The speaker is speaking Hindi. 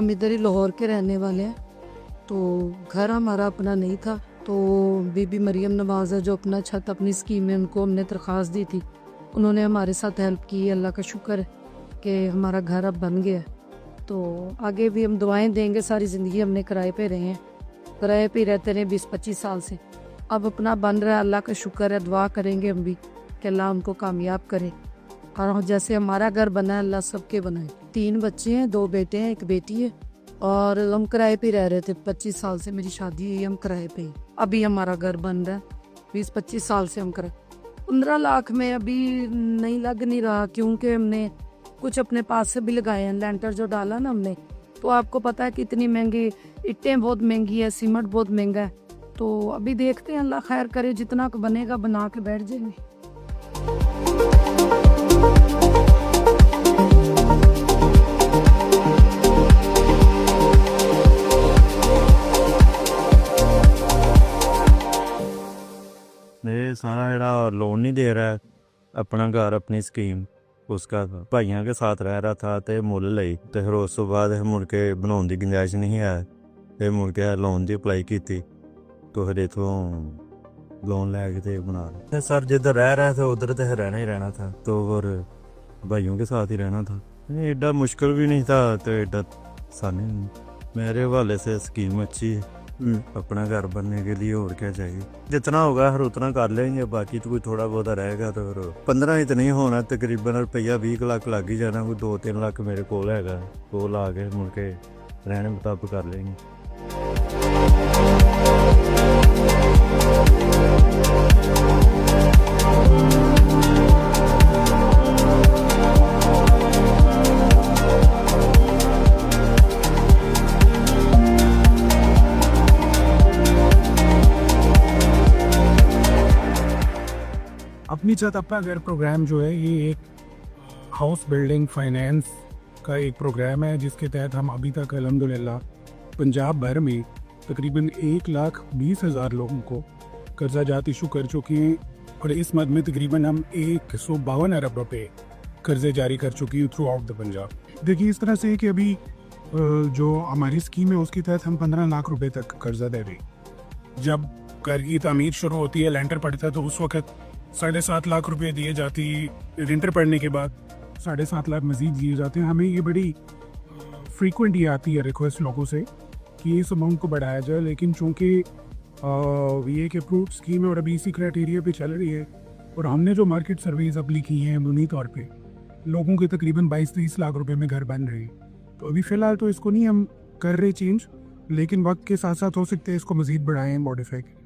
हम इधर ही लाहौर के रहने वाले हैं। तो घर हमारा अपना नहीं था, तो बीबी मरियम नवाज़ है जो अपना छत अपनी स्कीम में उनको हमने दरख्वास्त दी थी, उन्होंने हमारे साथ हेल्प की। अल्लाह का शुक्र है कि हमारा घर अब बन गया है। तो आगे भी हम दुआएं देंगे। सारी ज़िंदगी हमने किराए पे रहे हैं, किराए पे रहते रहे 20-25 साल से। अब अपना बन रहा है, अल्लाह का शुक्र है। दुआ करेंगे हम भी कि अल्लाह उनको कामयाब करे, और जैसे हमारा घर बना है अल्लाह सबके बनाए। 3 बच्चे हैं, 2 बेटे हैं, 1 बेटी है, और हम किराए पे रह रहे थे। 25 साल से मेरी शादी हुई, हम किराए पे ही। अभी हमारा घर बन रहा है, 20-25 साल से हम किराए। 15 लाख में अभी नहीं लग नहीं रहा, क्योंकि हमने कुछ अपने पास से भी लगाए हैं। लेंटर जो डाला ना हमने, तो आपको पता है कितनी महंगी ईंटें, बहुत महंगी है, सीमेंट बहुत महंगा है। तो अभी देखते हैं, अल्लाह खैर करे, जितना बनेगा बना के बैठ जाएंगे। ये सारा जरा लोन नहीं दे रहा है, अपना घर अपनी स्कीम उसका भाइयों के साथ रह रहा था, तो मुल लई, तो फिर उस तो बाद मुड़ के बनाने की गुंजाइश नहीं है, फिर मुड़ के लोन की अप्लाई की, तो फिर इतों लोन लैके बना रहे सर। जिधर रह रहा था उधर तो रहना ही रहना था, तो और भाइयों के साथ ही रहना था। एडा मुश्किल भी नहीं था, तो एडा आसानी नहीं। मेरे हवाले से स्कीम अच्छी है अपना घर बनने के लिए। और क्या चाहिए, जितना होगा हर उतना कर लेंगे, बाकी तो कोई थोड़ा बहुत रहेगा। तो फिर 15 ही तो नहीं होना, तकरीबन रुपया 20 लाख लग ही जाना। कोई 2-3 लाख मेरे को है, वो ला के मुड़ के रहने मुताबिक कर लेंगे। अपनी छत अपना घर प्रोग्राम जो है, ये एक हाउस बिल्डिंग फाइनेंस का एक प्रोग्राम है, जिसके तहत हम अभी तक अल्हम्दुलिल्लाह पंजाब भर में तकरीबन 1,20,000 लोगों को कर्जा जात इशू कर चुके हैं, और इस मद में तकरीबन हम 152 अरब रुपए कर्जे जारी कर चुके हैं थ्रू आउट द पंजाब। देखिए इस तरह से कि अभी जो हमारी स्कीम है उसके तहत हम 15 लाख रुपए तक कर्जा दे रहे हैं। जब घर की तामीर शुरू होती है, लेंटर पड़ता है, तो उस वक्त 7.5 लाख रुपए दिए जाती, रेंटर पड़ने के बाद 7.5 लाख मजीद दिए जाते हैं। हमें ये बड़ी फ्रीक्वेंट ये आती है रिक्वेस्ट लोगों से कि इस अमाउंट को बढ़ाया जाए, लेकिन चूँकि ये एक अप्रूव्ड स्कीम है और अभी इसी क्राइटेरिया पे चल रही है, और हमने जो मार्केट सर्वेज अपनी की हैं बुनियादी तौर पे लोगों के तकरीबन 22-23 लाख रुपए में घर बन रहे हैं। तो अभी फ़िलहाल तो इसको नहीं हम कर रहे चेंज, लेकिन वक्त के साथ साथ हो सकते हैं इसको मज़ीद बढ़ाएँ, मॉडिफाई करें।